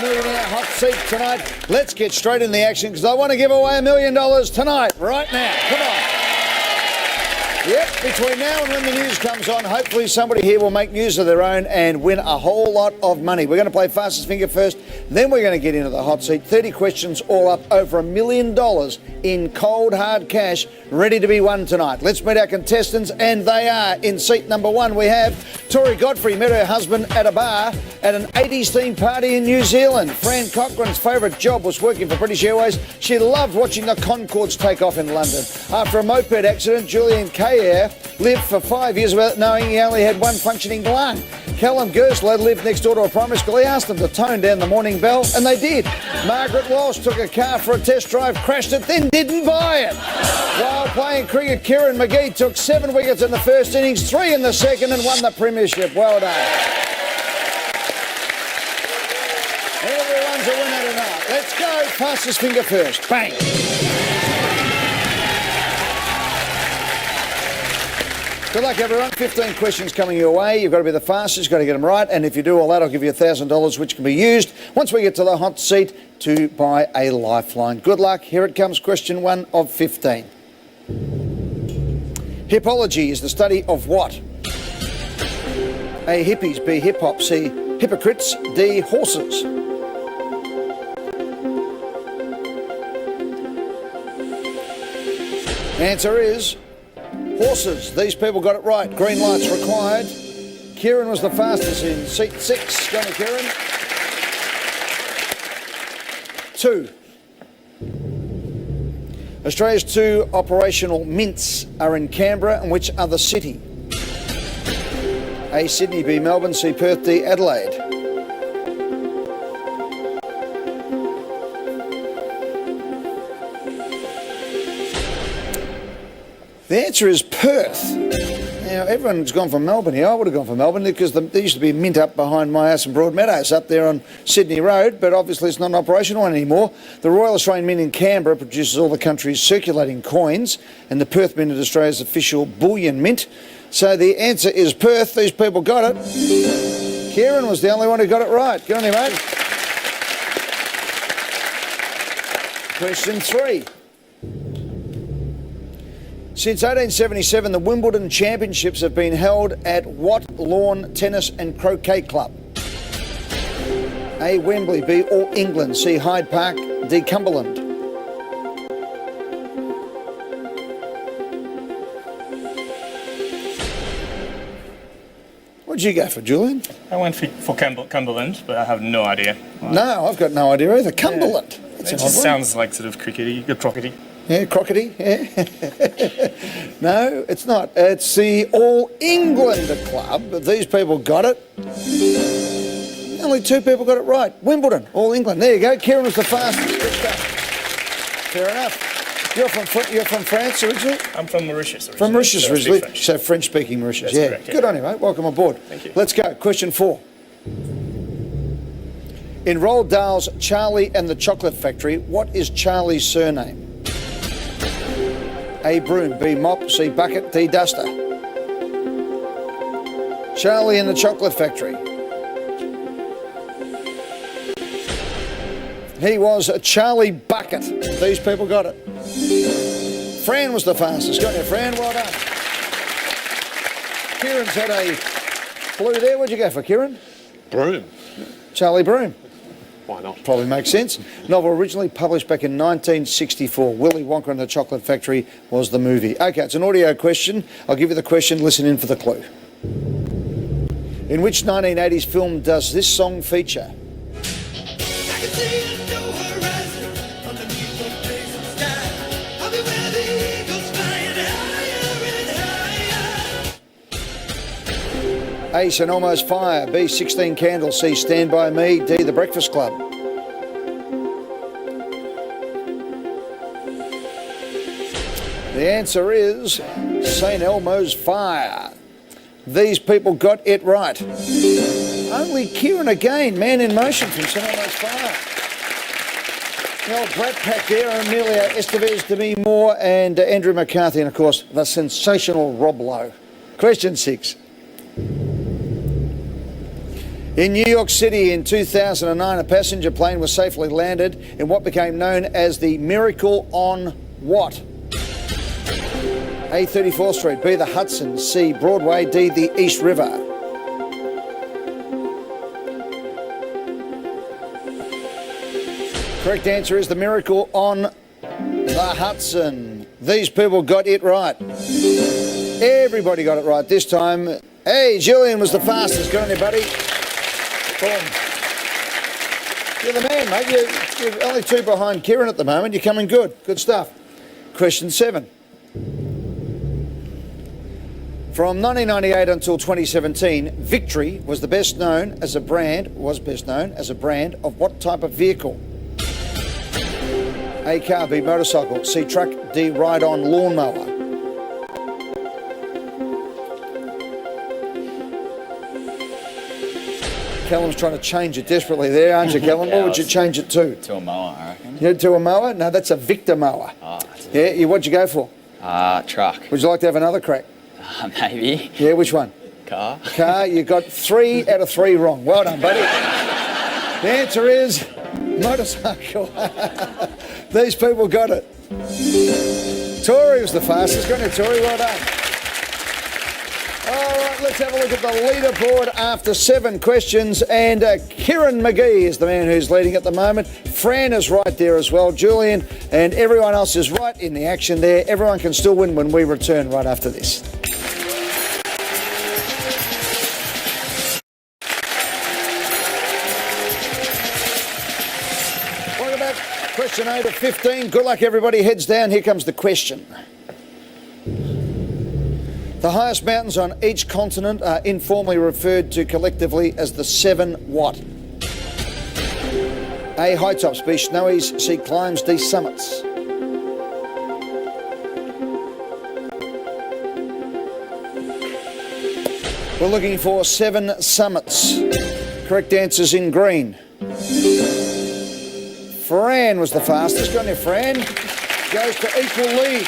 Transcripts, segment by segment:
Millionaire Hotseat tonight. Let's get straight in the action because I want to give away $1 million tonight, right now. Come on. Yep, between now and when the news comes on, hopefully somebody here will make news of their own and win a whole lot of money. We're going to play fastest finger first, then we're going to get into the hot seat. 30 questions, all up over $1 million in cold, hard cash, ready to be won tonight. Let's meet our contestants, and they are in seat number one. We have Tory Godfrey met her husband at a bar at an 80s themed party in New Zealand. Fran Cochrane's favourite job was working for British Airways. She loved watching the Concords take off in London. After a moped accident, Julian lived for 5 years without knowing he only had one functioning lung. Callum lived next door to a primary school. He asked them to tone down the morning bell, and they did. Margaret Walsh took a car for a test drive, crashed it, then didn't buy it. While playing cricket, Kieran Millionaire took 7 wickets in the first innings, 3 in the second, and won the premiership. Well done. Everyone's a winner tonight. Let's go. Fastest finger first. Bang. Good luck, everyone. 15 questions coming your way. You've got to be the fastest. You've got to get them right. And if you do all that, I'll give you $1,000, which can be used once we get to the hot seat to buy a lifeline. Good luck. Here it comes. Question 1 of 15. Hippology is the study of what? A, hippies. B, hip-hop. C, hypocrites. D, horses. Answer is horses. These people got it right. Green lights required. Kieran was the fastest in seat 6. Go on, Kieran. 2. Australia's 2 operational mints are in Canberra and which other city? A, Sydney. B, Melbourne. C, Perth. D, Adelaide. The answer is Perth. Now, everyone's gone for Melbourne here. I would have gone for Melbourne because there used to be a mint up behind my house in Broadmeadows up there on Sydney Road, but obviously it's not an operational one anymore. The Royal Australian Mint in Canberra produces all the country's circulating coins, and the Perth Mint is Australia's official bullion mint. So the answer is Perth. These people got it. Kieran was the only one who got it right. Go on here, mate. Question 3. Since 1877, the Wimbledon Championships have been held at what lawn tennis and croquet club? A, Wembley. B, All England. C, Hyde Park. D, Cumberland. What did you go for, Julian? I went for Cumberland, but I have no idea. No, I've got no idea either. Cumberland. Yeah. It just sounds like sort of crickety, crockety. Yeah, crockety, yeah. No, it's not. It's the All England club. These people got it. Only 2 people got it right. Wimbledon, All England. There you go. Kieran was the fastest. Good stuff. Fair enough. You're from France originally? I'm from Mauritius originally. From Mauritius originally. So French-speaking Mauritius. That's correct, yeah. Good on you, mate. Welcome aboard. Thank you. Let's go. Question 4. In Roald Dahl's Charlie and the Chocolate Factory, what is Charlie's surname? A, broom. B, mop. C, bucket. D, duster. Charlie and the Chocolate Factory. He was a Charlie Bucket. These people got it. Fran was the fastest. Got you, Fran. Well done. Kieran's had a blue there. What'd you go for, Kieran? Broom. Charlie Broom. Why not? Probably makes sense. Novel originally published back in 1964. Willy Wonka and the Chocolate Factory was the movie. Okay, it's an audio question. I'll give you the question. Listen in for the clue. In which 1980s film does this song feature? A, St Elmo's Fire. B, 16 Candles. C, Stand By Me. D, The Breakfast Club. The answer is St Elmo's Fire. These people got it right. Only Kieran again, man in motion from St Elmo's Fire. The old Brat Pack there, Amelia Estevez, Demi Moore and Andrew McCarthy, and of course the sensational Rob Lowe. Question 6. In New York City in 2009, a passenger plane was safely landed in what became known as the Miracle on what? A, 34th Street, B, the Hudson, C, Broadway, D, the East River. Correct answer is the Miracle on the Hudson. These people got it right. Everybody got it right this time. Hey, Julian was the fastest. Good on you, buddy. Boom. You're the man, mate. You're only 2 behind Kieran at the moment. You're coming good. Good stuff. Question 7. From 1998 until 2017, Victory was best known as a brand of what type of vehicle? A, car, B, motorcycle, C, truck, D, ride-on lawnmower. Callum's trying to change it desperately there, aren't you, Callum? What would you change it to? To a mower, I reckon. Yeah, to a mower? No, that's a Victor mower. Oh, yeah, what'd you go for? Truck. Would you like to have another crack? Maybe. Yeah, which one? Car. Car, you got 3 out of 3 wrong. Well done, buddy. The answer is motorcycle. These people got it. Tory was the fastest. Go on, Tory, well done. All right, let's have a look at the leaderboard after 7 questions. And Kieran McGee is the man who's leading at the moment. Fran is right there as well. Julian and everyone else is right in the action there. Everyone can still win when we return right after this. Welcome back. Question 8 of 15. Good luck, everybody. Heads down. Here comes the question. The highest mountains on each continent are informally referred to collectively as the 7 what? A, high tops, B, snowies, C, climbs, D, summits. We're looking for 7 summits. Correct answer's in green. Fran was the fastest. Go on there, Fran. Goes to equal lead.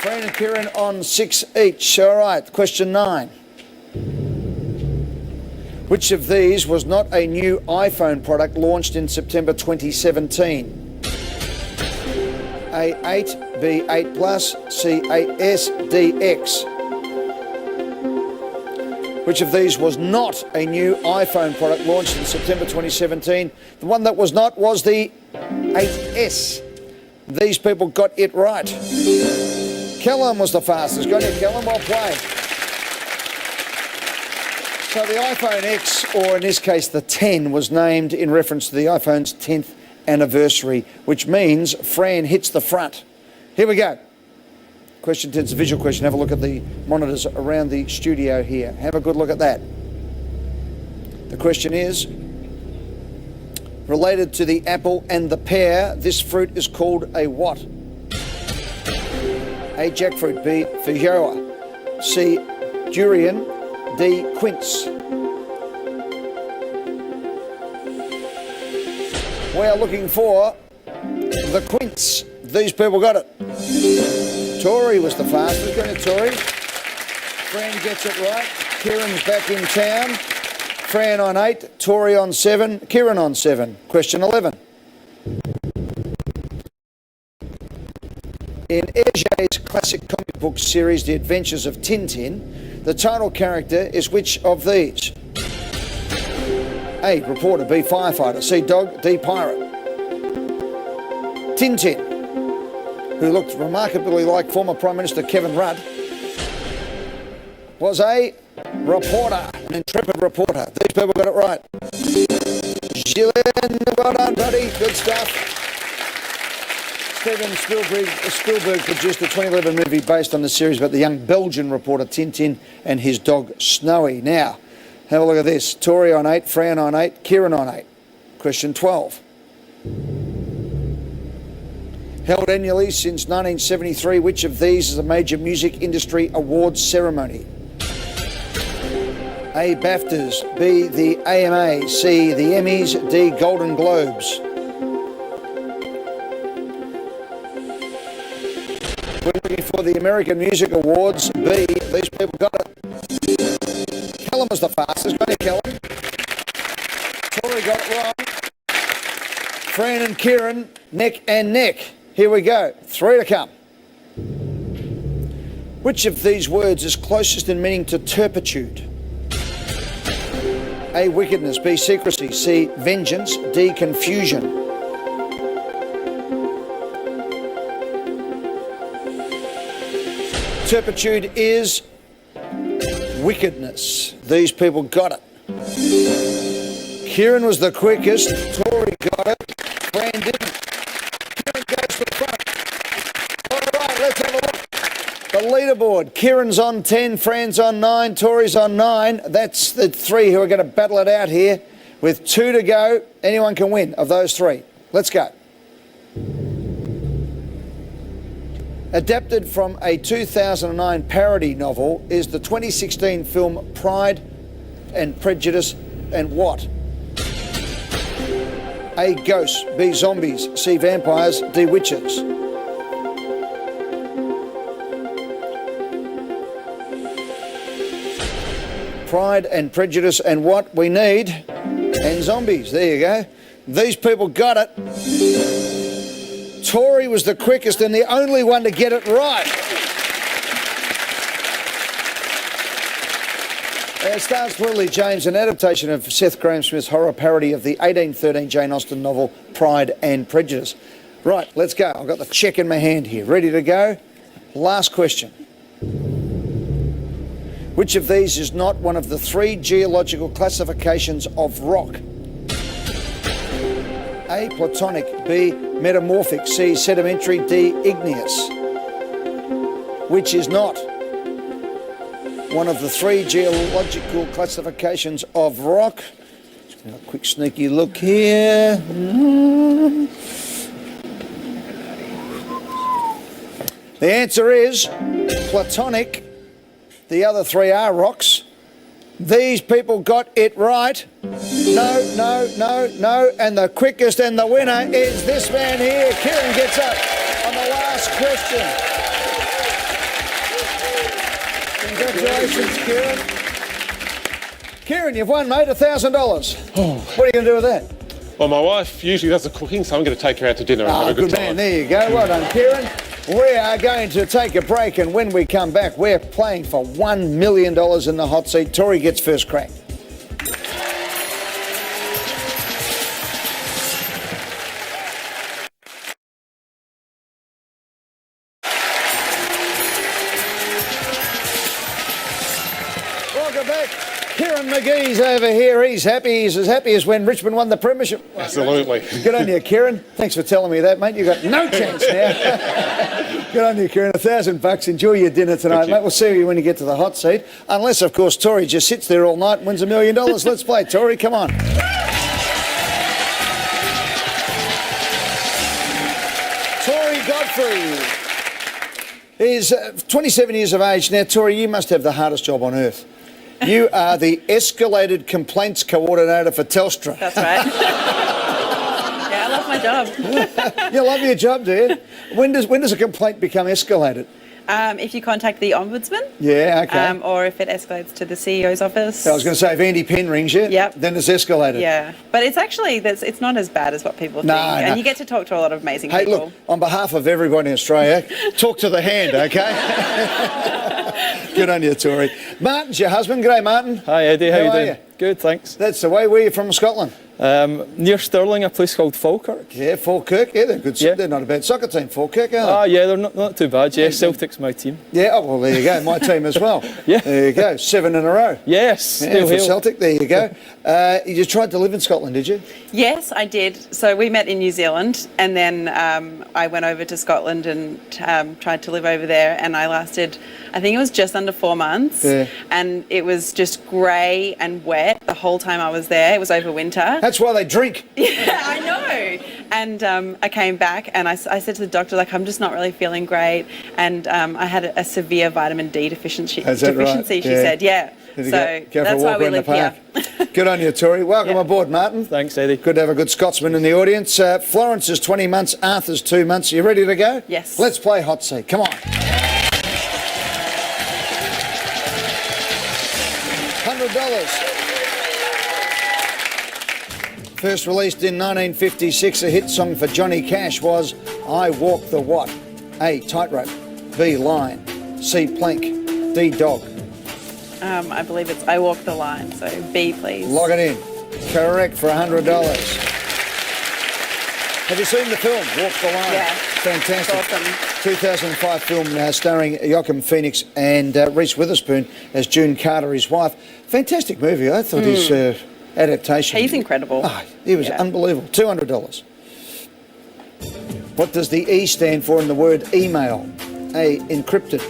Fran and Kieran on 6 each. All right, question 9. Which of these was not a new iPhone product launched in September 2017? A, 8, B, 8 Plus, C, 8S, D, X. Which of these was not a new iPhone product launched in September 2017? The one that was not was the 8S. These people got it right. Callum was the fastest. Go ahead, Callum, well played. So the iPhone X, or in this case the 10, was named in reference to the iPhone's 10th anniversary, which means Fran hits the front. Here we go. Question 10 is a visual question. Have a look at the monitors around the studio here. Have a good look at that. The question is, related to the apple and the pear, this fruit is called a what? A, jackfruit, B, feijoa, C, durian, D, quince. We are looking for the quince. These people got it. Tory was the fastest. Go ahead, Tory. Fran gets it right. Kieran's back in town. Fran on 8, Tory on 7, Kieran on 7. Question 11. In Hergé's classic comic book series, The Adventures of Tintin, the title character is which of these? A, reporter, B, firefighter, C, dog, D, pirate. Tintin, who looked remarkably like former Prime Minister Kevin Rudd, was a reporter, an intrepid reporter. These people got it right. Julian, well done, buddy. Good stuff. Steven Spielberg produced a 2011 movie based on the series about the young Belgian reporter Tintin and his dog Snowy. Now, have a look at this. Tory on 8, Fran on 8, Kieran on 8. Question 12. Held annually since 1973, which of these is a major music industry awards ceremony? A, BAFTAs, B, the AMA, C, the Emmys, D, Golden Globes. We're looking for the American Music Awards, B, these people got it. Callum Callum was the fastest. Go ahead, Callum. Tory got it wrong. Fran and Kieran, neck and neck. Here we go. 3 to come. Which of these words is closest in meaning to turpitude? A, wickedness. B, secrecy. C, vengeance. D, confusion. Turpitude is wickedness. These people got it. Kieran was the quickest. Tory got it. Fran didn't. Kieran goes to the front. All right, let's have a look. The leaderboard. Kieran's on 10, Fran's on 9, Tory's on 9. That's the 3 who are going to battle it out here. With 2 to go, anyone can win of those 3. Let's go. Adapted from a 2009 parody novel is the 2016 film Pride and Prejudice and what? A, ghosts. B, zombies. C, vampires. D, witches. Pride and Prejudice and what? We need. And zombies. There you go. These people got it. Tory was the quickest and the only one to get it right. Stars Lily James, an adaptation of Seth Grahame-Smith's horror parody of the 1813 Jane Austen novel Pride and Prejudice. Right, let's go. I've got the check in my hand here. Ready to go? Last question. Which of these is not one of the 3 geological classifications of rock? A, platonic. B, metamorphic. C, sedimentary. D, igneous. Which is not one of the 3 geological classifications of rock? Just a quick sneaky look here. The answer is platonic. The other 3 are rocks. These people got it right. No, no, no, no. And the quickest and the winner is this man here. Kieran gets up on the last question. Congratulations, Kieran. Kieran, you've won, mate, $1,000. Oh. What are you going to do with that? Well, my wife usually does the cooking, so I'm going to take her out to dinner and have a good time. Man, there you go. Well done, Kieran. We are going to take a break, and when we come back, we're playing for $1 million in the hot seat. Tory gets first crack. Welcome back. Kieran McGee's over here. He's happy. He's as happy as when Richmond won the premiership. Absolutely. Good on you, Kieran. Thanks for telling me that, mate. You've got no chance now. Good on you, Kieran. $1,000. Enjoy your dinner tonight, mate. We'll see you when you get to the hot seat. Unless, of course, Tory just sits there all night and wins $1 million. Let's play, Tory. Come on. Tory Godfrey is 27 years of age. Now, Tory, you must have the hardest job on earth. You are the escalated complaints coordinator for Telstra. That's right. Yeah, I love my job. You love your job, do you? When does a complaint become escalated? If you contact the Ombudsman. Yeah, okay. Or if it escalates to the CEO's office. I was going to say, if Andy Penn rings you, Yep. then it's escalated. Yeah, but it's actually, it's not as bad as what people think. And you get to talk to a lot of amazing people. Hey, look, on behalf of everybody in Australia, talk to the hand, okay? Good on you, Tory. Martin's your husband. G'day, Martin. Hi, Eddie. How you are doing? you? Good, thanks. That's the way. Where are you from, Scotland? Near Stirling, a place called Falkirk. Yeah, Falkirk. Yeah, they're good. Yeah. They're not a bad soccer team, Falkirk, are they? Ah, yeah, they're not too bad. Yeah, Celtic's my team. Yeah, oh, well, there you go. My team as well. Yeah. There you go. 7 in a row. Yes. Yeah, hail, for hail. Celtic, there you go. You tried to live in Scotland, did you? Yes, I did. So we met in New Zealand, and then I went over to Scotland and tried to live over there, and I lasted, I think it was just under 4 months. Yeah. And it was just grey and wet the whole time I was there. It was over winter. That's why they drink. Yeah, I know. And I came back and I said to the doctor, like, I'm just not really feeling great. And I had a severe vitamin D deficiency. Is that right? She Yeah. said, yeah. Did you So go for that's a why walk we around the live park? here. Good on you, Tory. Welcome Yeah. aboard, Martin. Thanks, Eddie. Good to have a good Scotsman in the audience. Florence is 20 months, Arthur's 2 months. You ready to go? Yes. Let's play hot seat. Come on. First released in 1956, a hit song for Johnny Cash was I Walk the What? A, tightrope. B, line. C, plank. D, dog. I believe it's I Walk the Line, so B, please. Log it in. Correct for $100. Have you seen the film, Walk the Line? Yeah. Fantastic. It's awesome. 2005 film starring Joaquin Phoenix and Reese Witherspoon as June Carter, his wife. Fantastic movie. I thought his adaptation. He's incredible. Oh, he was unbelievable. $200. What does the E stand for in the word email? A, encrypted.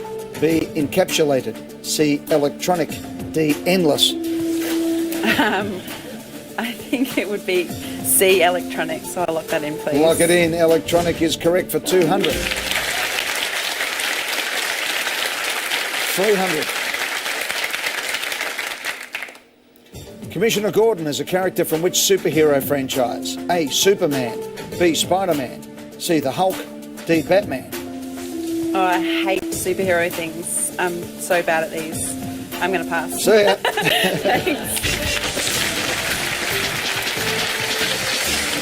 B, encapsulated. C, electronic. D, endless. I think it would be C, electronic, so I'll lock that in, please. Lock it in. Electronic is correct for 200. 300. Commissioner Gordon is a character from which superhero franchise? A, Superman. B, Spider-Man. C, the Hulk. D, Batman. Oh, I hate superhero things. I'm so bad at these. I'm going to pass. See ya. Thanks.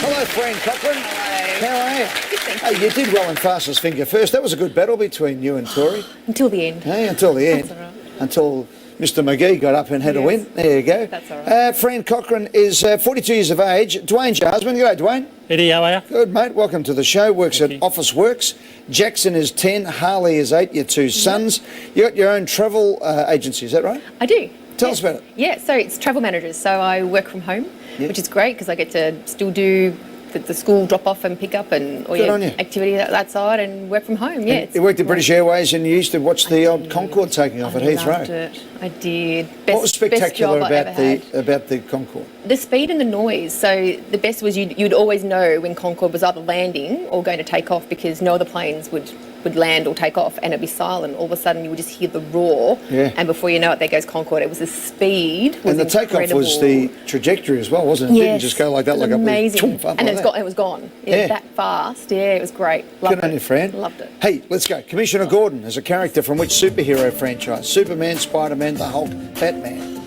Hello, Fran Cochran. Hello. How are you? Good, thank Hey, you did well in fastest finger first. That was a good battle between you and Tory. Until the end. Hey, until the end. That's all right. Until Mr. McGee got up and had a Yes. win. There you go. That's all right. Fran Cochran is 42 years of age. Dwayne's your husband. G'day, Dwayne. Eddie, how are you? Good, mate. Welcome to the show. Works Thank at you. Office Works. Jackson is 10. Harley is 8. Your two sons. You got your own travel agency, is that right? I do. Tell us about it. Yeah, so it's travel managers. So I work from home, which is great because I get to still do the school drop off and pick up and all Good your on you. activity that side and work from home. Yeah, You worked at British Airways and you used to watch the old Concorde taking off at Heathrow. Loved it. I did. What was spectacular best job I about ever had. about the Concorde? The speed and the noise. So the best was you'd always know when Concorde was either landing or going to take off because no other planes would land or take off and it'd be silent. All of a sudden you would just hear the roar and before you know it, there goes Concorde. It was the speed was And the takeoff was the trajectory as well, wasn't it? It didn't just go like that, like amazing. up And like it was gone. Yeah, that fast. Yeah, it was great. Loved Good on it. you, Fran. Loved it. Hey, let's go. Commissioner Gordon is a character from which superhero franchise? Superman, Spider-Man, the Hulk, Batman.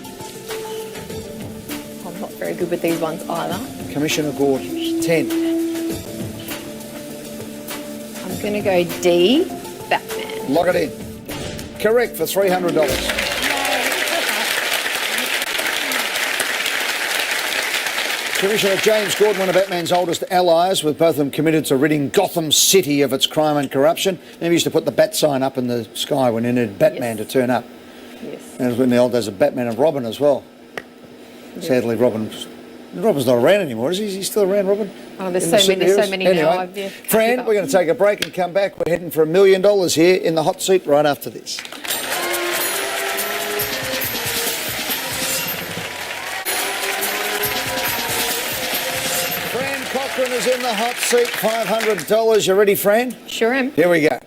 I'm not very good with these ones either. Commissioner Gordon, 10. I'm going to go D, Batman. Lock it in. Correct for $300. Commissioner James Gordon, one of Batman's oldest allies, with both of them committed to ridding Gotham City of its crime and corruption. They used to put the bat sign up in the sky when they needed Batman to turn up. Yes. And it was in the old days of Batman and Robin as well. Sadly, Robin's not around anymore, is he? Is he still around, Robin? Oh, there's In so the many, superheroes? now. Anyway, Fran, we're going to take a break and come back. We're heading for $1 million here in the hot seat right after this. Fran Cochran is in the hot seat, $500. You ready, Fran? Sure am. Here we go.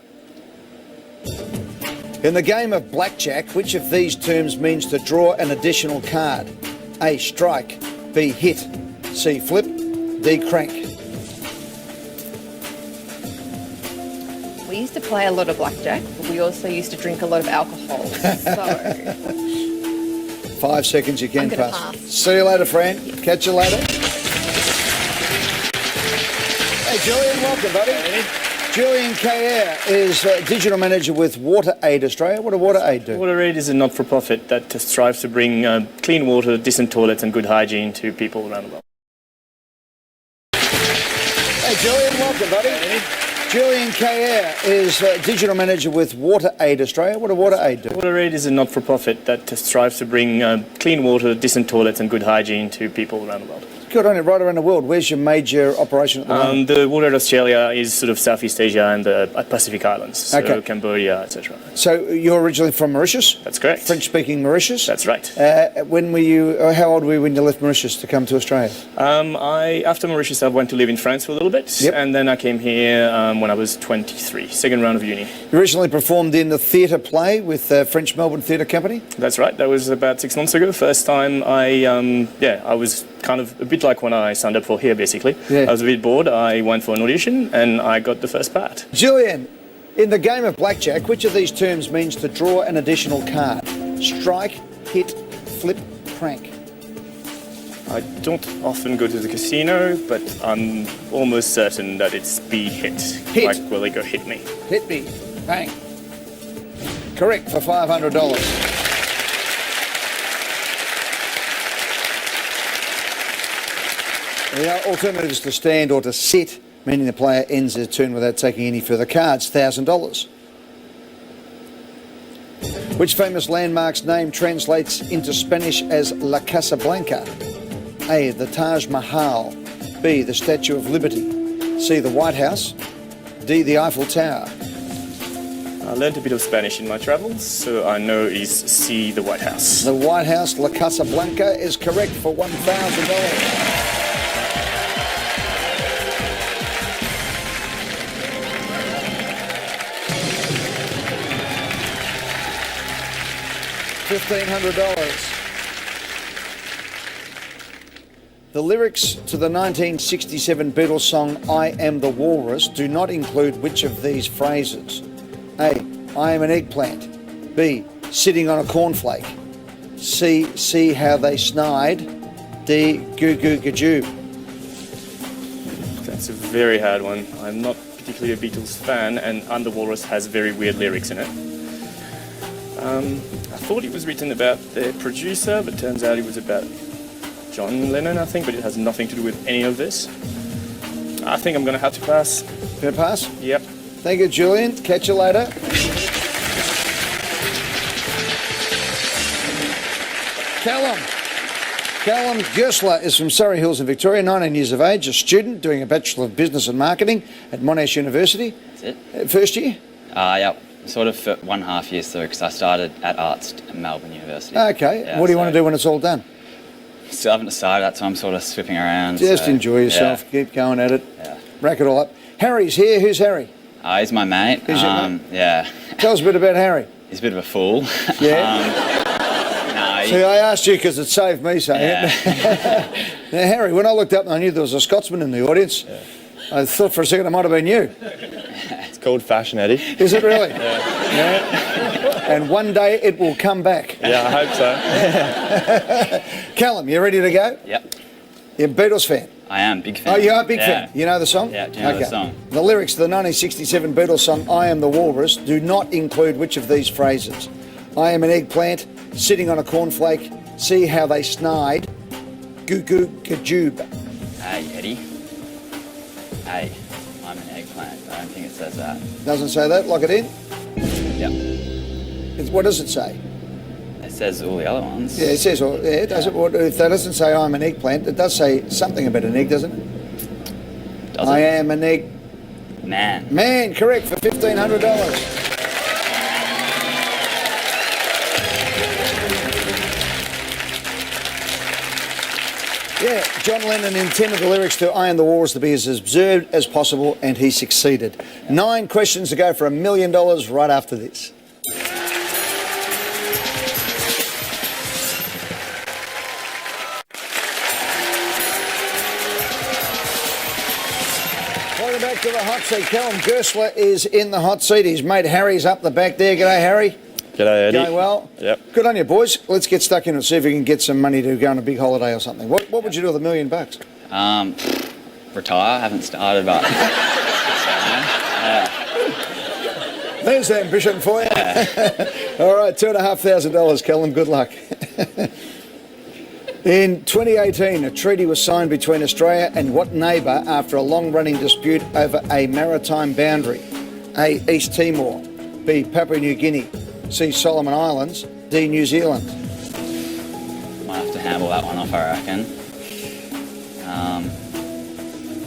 In the game of blackjack, which of these terms means to draw an additional card? A, strike. B, hit. C, flip. D, crank. We used to play a lot of blackjack, but we also used to drink a lot of alcohol. So 5 seconds, you can I'm gonna pass. pass. See you later, Fran. Catch you later. Hey, Julian, welcome, buddy. Julian KR is digital manager with WaterAid Australia. What does WaterAid do? WaterAid is a not-for-profit that strives to bring clean water, decent toilets and good hygiene to people around the world. Hey, Julian, welcome, buddy. Julian KR is digital manager with WaterAid Australia. What does WaterAid do? WaterAid is a not-for-profit that strives to bring clean water, decent toilets and good hygiene to people around the world. Good on you, right around the world. Where's your major operation at the moment? The WaterAid Australia is sort of Southeast Asia and the Pacific Islands, so Okay. Cambodia, etc. So you're originally from Mauritius? That's correct. French-speaking Mauritius? That's right. When were you? How old were you when you left Mauritius to come to Australia? After Mauritius, I went to live in France for a little bit, Yep. and then I came here when I was 23, second round of uni. You recently performed in the theatre play with French Melbourne Theatre Company. That's right. That was about 6 months ago. First time I was kind of a bit like when I signed up for here, basically. Yeah. I was a bit bored. I went for an audition and I got the first part. Julian, in the game of blackjack, which of these terms means to draw an additional card? Strike, hit, flip, prank? I don't often go to the casino, but I'm almost certain that it's be hit. Hit. Like, will they go hit me? Hit me. Bang. Correct for $500. The alternatives to stand or to sit, meaning the player ends their turn without taking any further cards, $1,000. Which famous landmark's name translates into Spanish as La Casa Blanca? A, the Taj Mahal. B, the Statue of Liberty. C, the White House. D, the Eiffel Tower. I learned a bit of Spanish in my travels, so I know is C, the White House. The White House, La Casa Blanca, is correct for $1,000. $1,500. The lyrics to the 1967 Beatles song I Am the Walrus do not include which of these phrases? A, I am an eggplant. B, sitting on a cornflake. C, see how they snide. D, goo goo gajoo. That's a very hard one. I'm not particularly a Beatles fan, and I'm the Walrus has very weird lyrics in it. I thought it was written about their producer, but turns out it was about John Lennon, I think, but it has nothing to do with any of this. I think I'm going to have to pass. Gonna pass? Yep. Thank you, Julian. Catch you later. Callum Gersler is from Surrey Hills in Victoria, 19 years of age, a student doing a Bachelor of Business and Marketing at Monash University. That's it. First year? Yep. Sort of for 1.5 years through, because I started at Arts at Melbourne University. Okay. Yeah, What do you so want to do when it's all done? Still haven't decided that, so I'm sort of swipping around. Just so, enjoy yourself. Yeah. Keep going at it. Yeah. Rack it all up. Harry's here. Who's Harry? He's my mate. Who's your mate? Yeah. Tell us a bit about Harry. He's a bit of a fool. Yeah? No, See, I asked you because it saved me saying it. Now, Harry, when I looked up and I knew there was a Scotsman in the audience, I thought for a second it might have been you. It's called fashion, Eddie. Is it really? Yeah. And one day it will come back. Yeah, I hope so. Callum, you ready to go? Yep. You're a Beatles fan? I am, big fan. Oh, you are a big Yeah. fan? You know the song? Yeah, do you know the song? The lyrics to the 1967 Beatles song I Am the Walrus do not include which of these phrases? I am an eggplant, sitting on a cornflake, see how they snide, goo goo gajoob. Hey, Eddie. Hey, I'm an eggplant. I don't think it says that. Doesn't say that, lock it in. Yep. What does it say? It says all the other ones. Yeah, it says, yeah, does it? If that doesn't say I'm an eggplant, it does say something about an egg, doesn't it? Does it? I am an egg. Man. Correct for $1,500. Yeah, John Lennon intended the lyrics to I Am the Walrus to be as absurd as possible, and he succeeded. 9 questions to go for $1 million right after this. Welcome back to the hot seat. Callum Gersler is in the hot seat. His mate Harry's up the back there. G'day, Harry. G'day, Eddie. Going well? Yep. Good on you, boys. Let's get stuck in and see if we can get some money to go on a big holiday or something. What would you do with $1 million? Retire. I haven't started, but... There's the ambition for you. All right, $2,500, Callum. Good luck. In 2018, a treaty was signed between Australia and what neighbour after a long-running dispute over a maritime boundary? A, East Timor. B, Papua New Guinea. C, Solomon Islands. D, New Zealand. Might have to handle that one off, I reckon.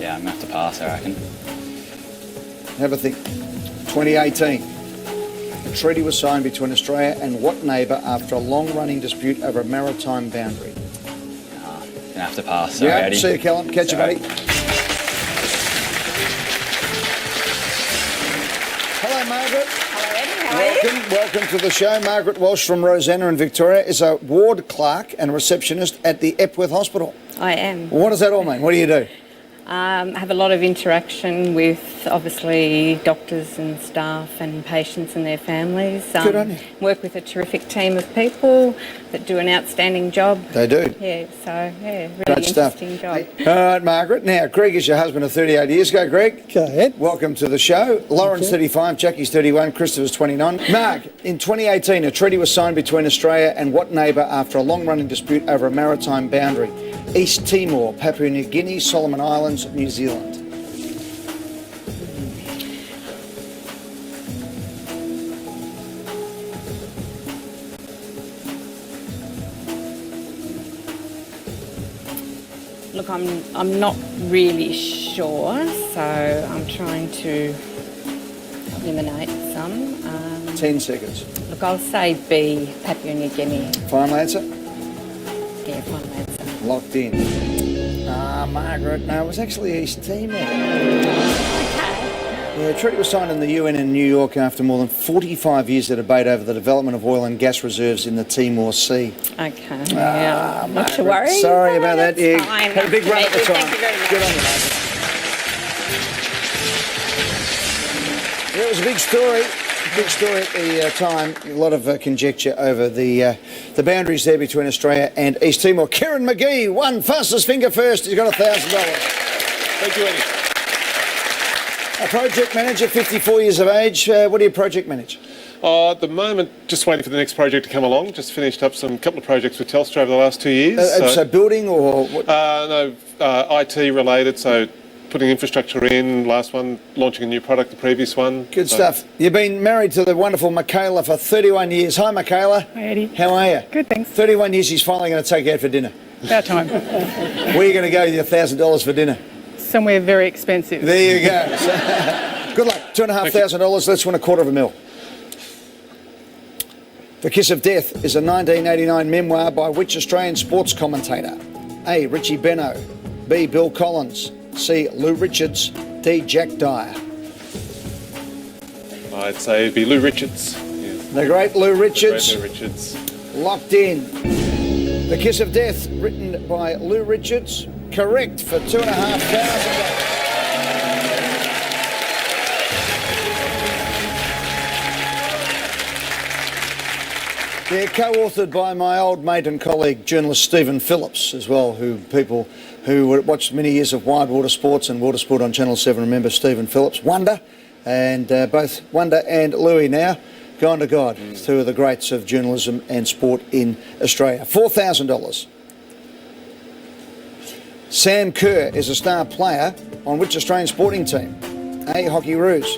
Yeah, I'm going to have to pass, I reckon. Have a think. 2018. A treaty was signed between Australia and what neighbour after a long-running dispute over a maritime boundary? Going to have to pass, sorry, Yeah, Eddie. see you, Callum. Catch you, buddy. Hello, Margaret. Hello, Eddie. How are you? Welcome to the show. Margaret Walsh from Rosanna in Victoria is a ward clerk and receptionist at the Epworth Hospital. I am. What does that all mean? What do you do? Have a lot of interaction with, obviously, doctors and staff and patients and their families. Good on you. Work with a terrific team of people that do an outstanding job. They do. Yeah, so, yeah, really Great stuff. interesting job. All right, Margaret. Now, Greg is your husband of 38 years ago. Greg, Go ahead. welcome to the show. Lauren's 35, Jackie's 31, Christopher's 29. Mark, in 2018, a treaty was signed between Australia and what neighbour after a long-running dispute over a maritime boundary? East Timor, Papua New Guinea, Solomon Islands, New Zealand. Look, I'm not really sure, so I'm trying to eliminate some. 10 seconds. Look, I'll say B, Papua New Guinea. Final answer? Yeah, final answer. Locked in. Margaret, no, it was actually East Timor. Yeah, the treaty was signed in the UN in New York after more than 45 years of debate over the development of oil and gas reserves in the Timor Sea. Okay, yeah, not to worry. Sorry about that. That's You fine. had a big run at the time. Thank you very much. Good on you, Margaret. It was a big story. Big story at the time. A lot of conjecture over the boundaries there between Australia and East Timor. Kieran McGee won fastest finger first. He's got $1,000. Thank you, Eddie. A project manager, 54 years of age. What do you project manage? At the moment, just waiting for the next project to come along. Just finished up couple of projects with Telstra over the last 2 years. So building or what? No, IT related, so putting infrastructure in, last one, launching a new product, the previous one. Good stuff. You've been married to the wonderful Michaela for 31 years. Hi, Michaela. Hi, Eddie. How are you? Good, thanks. 31 years, she's finally going to take you out for dinner. About time. Where are you going to go with your $1,000 for dinner? Somewhere very expensive. There you go. Good luck. $2,500. Let's win $250,000. The Kiss of Death is a 1989 memoir by which Australian sports commentator? A. Richie Benaud. B. Bill Collins. C. Lou Richards. D. Jack Dyer. I'd say it'd be Lou Richards. Yeah. The great Lou Richards. The great Lou Richards. Locked in. The Kiss of Death, written by Lou Richards. Correct for $2,500. They're co-authored by my old mate and colleague, journalist Stephen Phillips, as well, who people who watched many years of Wide Water Sports and Water Sport on Channel 7 remember Stephen Phillips. Wonder, and both Wonder and Louis now gone to God, two of the greats of journalism and sport in Australia. $4,000. Sam Kerr is a star player on which Australian sporting team? A. Hockey Roos.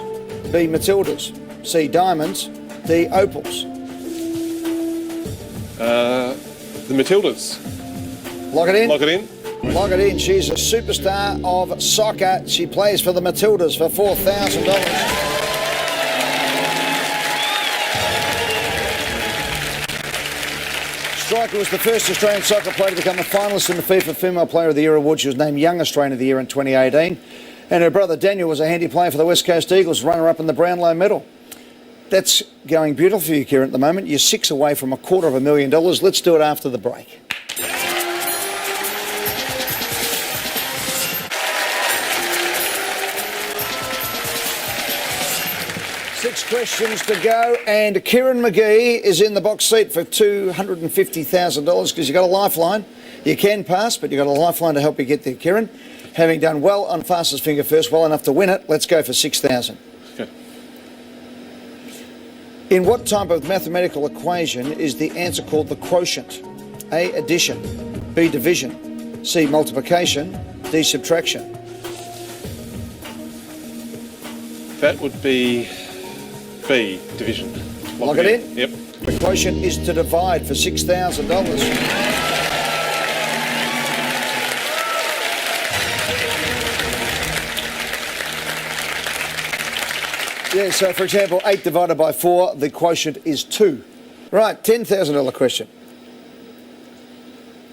B. Matildas. C. Diamonds. D. Opals. The Matildas. Lock it in? Lock it in. Lock it in. She's a superstar of soccer. She plays for the Matildas for $4,000. Striker was the first Australian soccer player to become a finalist in the FIFA Female Player of the Year award. She was named Young Australian of the Year in 2018. And her brother Daniel was a handy player for the West Coast Eagles, runner-up in the Brownlow medal. That's going beautiful for you, Kieran, at the moment. You're 6 away from $250,000. Let's do it after the break. Six questions to go, and Kieran McGee is in the box seat for $250,000 because you've got a lifeline. You can pass, but you've got a lifeline to help you get there, Kieran. Having done well on fastest finger first, well enough to win it, let's go for $6,000. Okay. In what type of mathematical equation is the answer called the quotient? A. Addition. B. Division. C. Multiplication. D. Subtraction. That would be B, division. Lock it in? Yep. The quotient is to divide for $6,000. Yeah, so for example, 8 divided by 4, the quotient is 2. Right, $10,000 question.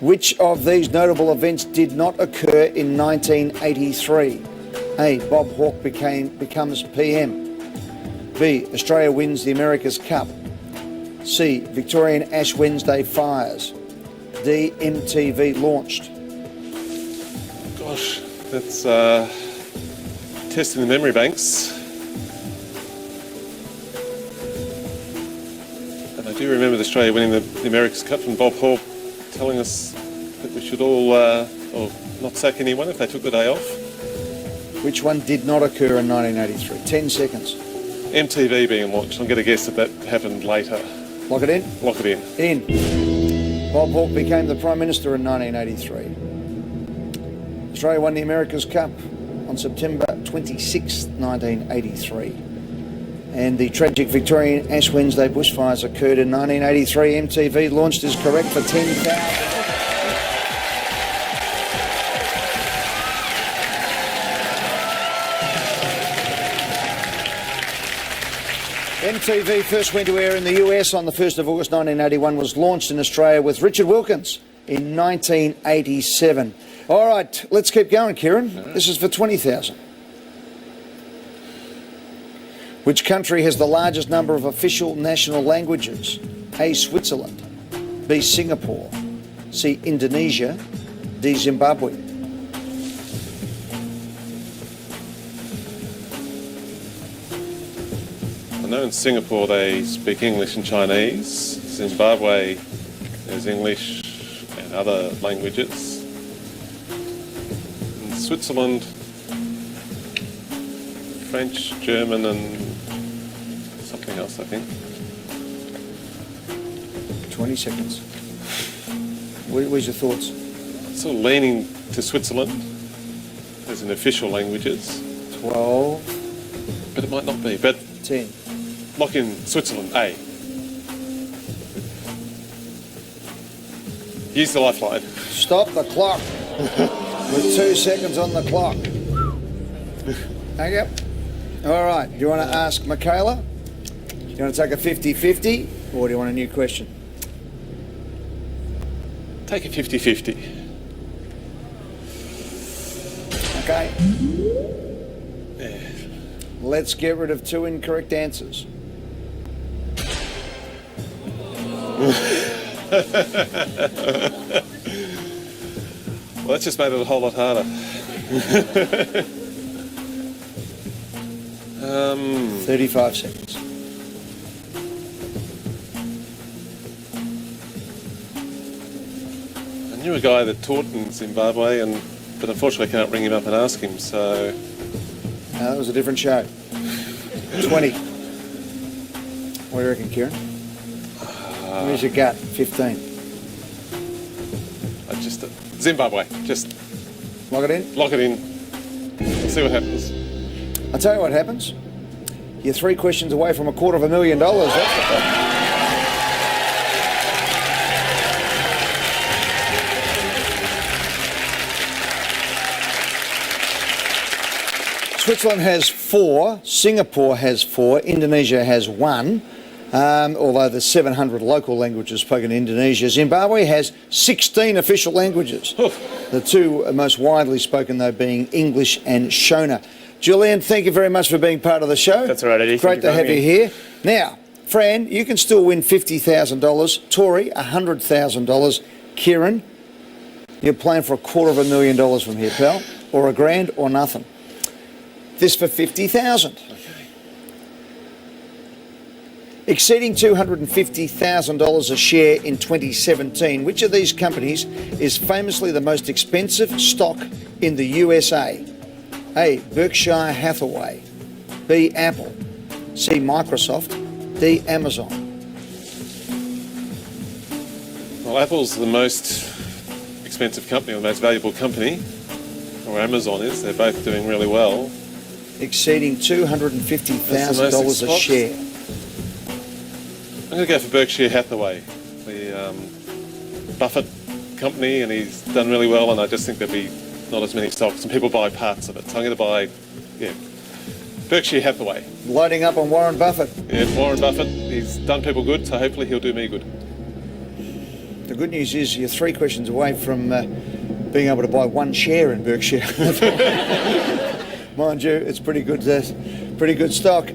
Which of these notable events did not occur in 1983? A. Bob Hawke becomes PM. B. Australia wins the America's Cup. C. Victorian Ash Wednesday fires. D. MTV launched. Gosh, That's testing the memory banks. And I do remember Australia winning the America's Cup and Bob Hawke telling us that we should all or not sack anyone if they took the day off. Which one did not occur in 1983? 10 seconds. MTV being launched. I'm going to guess that happened later. Lock it in? Lock it in. In. Bob Hawke became the Prime Minister in 1983. Australia won the America's Cup on September 26, 1983. And the tragic Victorian Ash Wednesday bushfires occurred in 1983. MTV launched is correct for 10,000. MTV first went to air in the US on the 1st of August 1981, was launched in Australia with Richard Wilkins in 1987. All right, let's keep going, Kieran. This is for 20,000. Which country has the largest number of official national languages? A, Switzerland. B, Singapore. C, Indonesia. D, Zimbabwe. I know in Singapore they speak English and Chinese. Zimbabwe, there's English and other languages. In Switzerland, French, German and something else, I think. 20 seconds. Where's your thoughts? Sort of leaning to Switzerland as in official languages. 12. But it might not be. But 10. Lock in Switzerland, A. Use the lifeline. Stop the clock. With 2 seconds on the clock. Okay. All right. Do you want to ask Michaela? Do you want to take a 50-50 or do you want a new question? Take a 50-50. Okay. Yeah. Let's get rid of 2 incorrect answers. Well, that's just made it a whole lot harder. 35 seconds. I knew a guy that taught in Zimbabwe, but unfortunately I can't ring him up and ask him, so... No, that was a different show. 20. What do you reckon, Kieran? Where's your gut? 15. Zimbabwe. Just lock it in? Lock it in. We'll see what happens. I'll tell you what happens. You're 3 questions away from $250,000. That's the problem. Switzerland has 4, Singapore has 4, Indonesia has 1, although there's 700 local languages spoken in Indonesia. Zimbabwe has 16 official languages. The 2 most widely spoken, though, being English and Shona. Julian, thank you very much for being part of the show. That's all right, Eddie. Great to have you here. Now, Fran, you can still win $50,000. Tory, $100,000. Kieran, you're playing for $250,000 from here, pal, or $1,000 or nothing. This for $50,000. Exceeding $250,000 a share in 2017, which of these companies is famously the most expensive stock in the USA? A, Berkshire Hathaway. B, Apple. C, Microsoft. D, Amazon. Well, Apple's the most expensive company, or the most valuable company, or Amazon is. They're both doing really well. Exceeding $250,000 a share. I'm going to go for Berkshire Hathaway, the Buffett company, and he's done really well, and I just think there'll be not as many stocks, and people buy parts of it. So I'm going to buy, Berkshire Hathaway. Loading up on Warren Buffett. Yeah, Warren Buffett, he's done people good, so hopefully he'll do me good. The good news is you're 3 questions away from being able to buy 1 share in Berkshire Hathaway. Mind you, it's pretty good stock.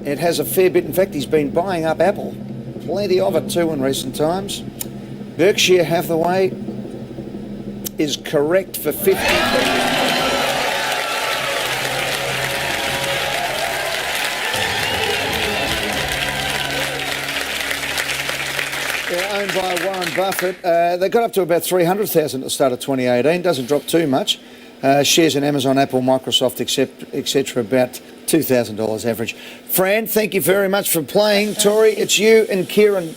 It has a fair bit. In fact, he's been buying up Apple. Plenty of it too in recent times. Berkshire Hathaway is correct for $50,000. Yeah, owned by Warren Buffett. They got up to about 300,000 at the start of 2018. Doesn't drop too much. Shares in Amazon, Apple, Microsoft, etc. about $2,000 average. Fran, thank you very much for playing. Tory, it's you and Kieran.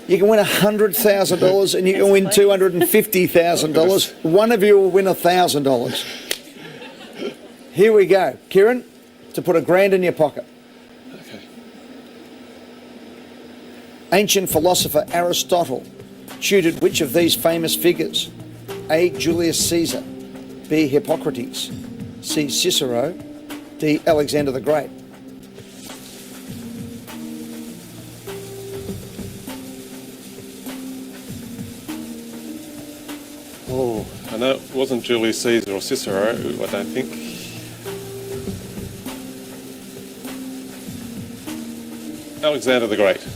You can win $100,000 and you can win $250,000. One of you will win $1,000. Here we go. Kieran, to put $1,000 in your pocket. Okay. Ancient philosopher Aristotle tutored which of these famous figures? A. Julius Caesar, B. Hippocrates, C. Cicero, D. Alexander the Great. Oh, I know it wasn't Julius Caesar or Cicero, I don't think. Alexander the Great.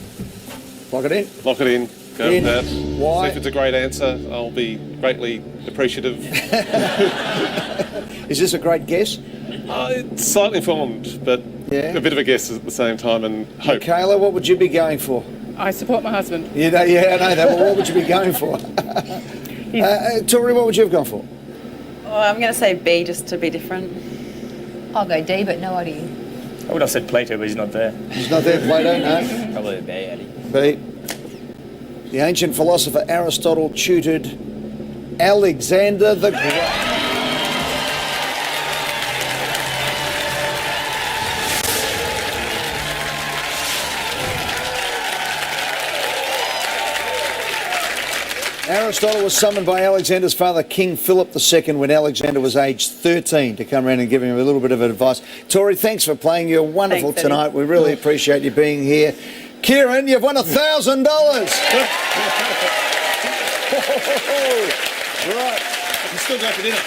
Lock it in. Lock it in. Go In. with that. Why? See if it's a great answer, I'll be greatly appreciative. Is this a great guess? It's slightly informed, but Yeah. a bit of a guess at the same time, and hope. Kayla, what would you be going for? I support my husband. Yeah, I know that, but what would you be going for? Tory, what would you have gone for? Oh, I'm going to say B just to be different. I'll go D, but no idea. I would have said Plato, but he's not there. He's not there, Plato, no. Probably a B, Eddie. B. The ancient philosopher Aristotle tutored Alexander the Great. Aristotle was summoned by Alexander's father, King Philip II, when Alexander was aged 13 to come around and give him a little bit of advice. Tory, thanks for playing. You're wonderful Thanks, Eddie. tonight. We really appreciate you being here. Kieran, you've won $1,000. Right. You still go for dinner.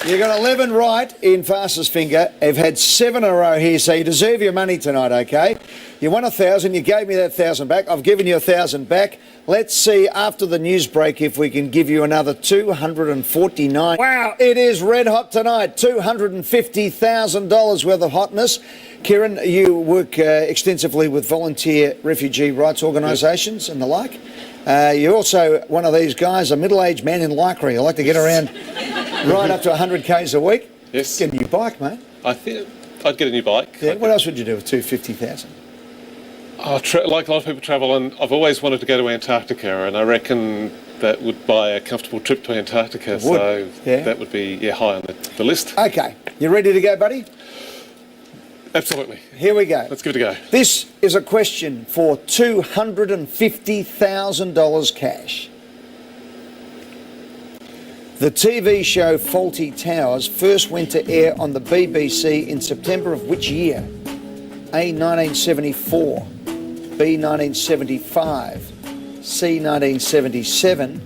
You got 11 right in fastest finger. You've had 7 in a row here, so you deserve your money tonight, okay? You won 1,000. You gave me that 1,000 back. I've given you 1,000 back. Let's see after the news break if we can give you another 249. Wow, it is red hot tonight. $250,000 worth of hotness. Kieran, you work extensively with volunteer refugee rights organisations and the like. You're also one of these guys, a middle-aged man in Lycra. You like to get around right up to 100 k's a week. Yes. Get a new bike, mate. I think I'd get a new bike. Yeah. What else would you do with 250,000? Like a lot of people travel, and I've always wanted to go to Antarctica, and I reckon that would buy a comfortable trip to Antarctica. So yeah. that would be high on the list. Okay, you ready to go, buddy? Absolutely. Here we go. Let's give it a go. This is a question for $250,000 cash. The TV show Fawlty Towers first went to air on the BBC in September of which year? A. 1974, B. 1975, C. 1977,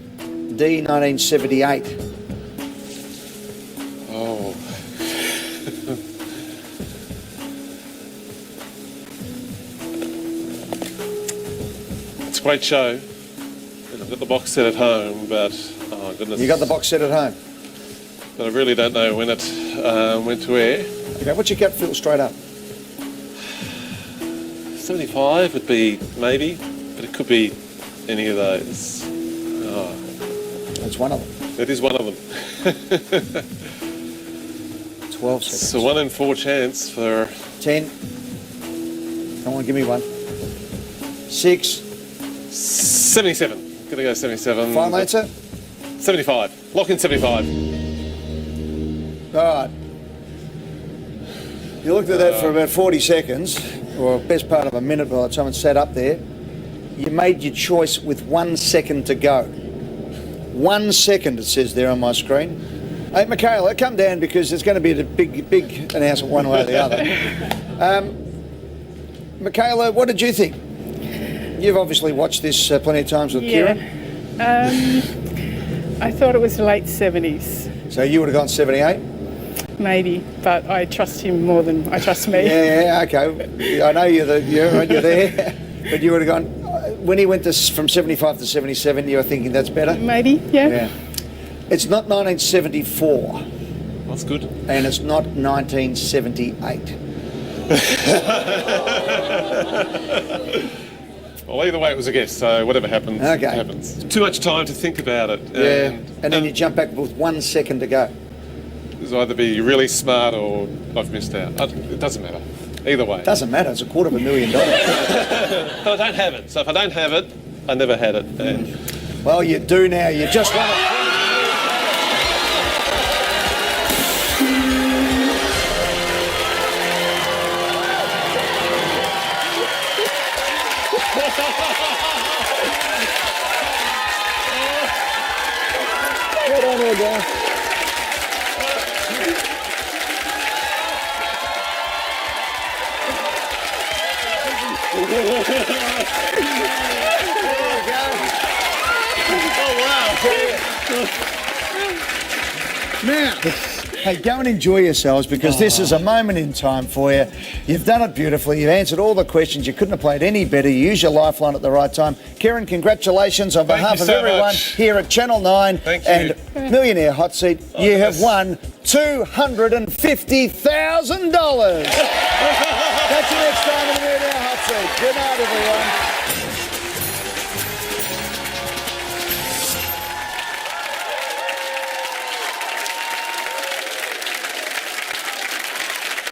D. 1978. Oh. It's a great show. And I've got the box set at home, but oh goodness. You got the box set at home? But I really don't know when it went to air. Okay, what's your gut feel straight up? 75 would be maybe, but it could be any of those. Oh, That's one of them. it is one of them. 12 seconds. It's a 1 in 4 chance for 10. Come on, give me one. 6. 77. Gonna go 77. Final answer? 75. Lock in 75. All right. You looked at that for about 40 seconds, or best part of a minute by the time it sat up there. You made your choice with 1 second to go. 1 second, it says there on my screen. Hey, Michaela, come down because there's going to be a big announcement one way or the other. Michaela, what did you think? You've obviously watched this plenty of times with Kieran. I thought it was late 70s, So you would have gone 78? maybe, but I trust him more than I trust me. Yeah, okay. I know you're there, but you would have gone. When he went from 75 to 77, you were thinking that's better? Maybe, yeah. It's not 1974, That's good. and it's not 1978. Well, either way, it was a guess, so whatever happens, Okay. happens. Too much time to think about it. Yeah. And then you jump back with 1 second to go. It's either be really smart or I've missed out. It doesn't matter. Either way. Doesn't matter. It's $250,000. But I don't have it. So if I don't have it, I never had it. And Well, you do now. You just won it. Good on you, guys. Now, hey, go and enjoy yourselves because this is a moment in time for you. You've done it beautifully. You've answered all the questions. You couldn't have played any better. You used your lifeline at the right time. Kieran, congratulations on behalf you of so everyone much. here at Channel 9 Thank you. and Millionaire Hot Seat. You have won $250,000. Catch you next time in the Millionaire Hot Seat. Good night, everyone.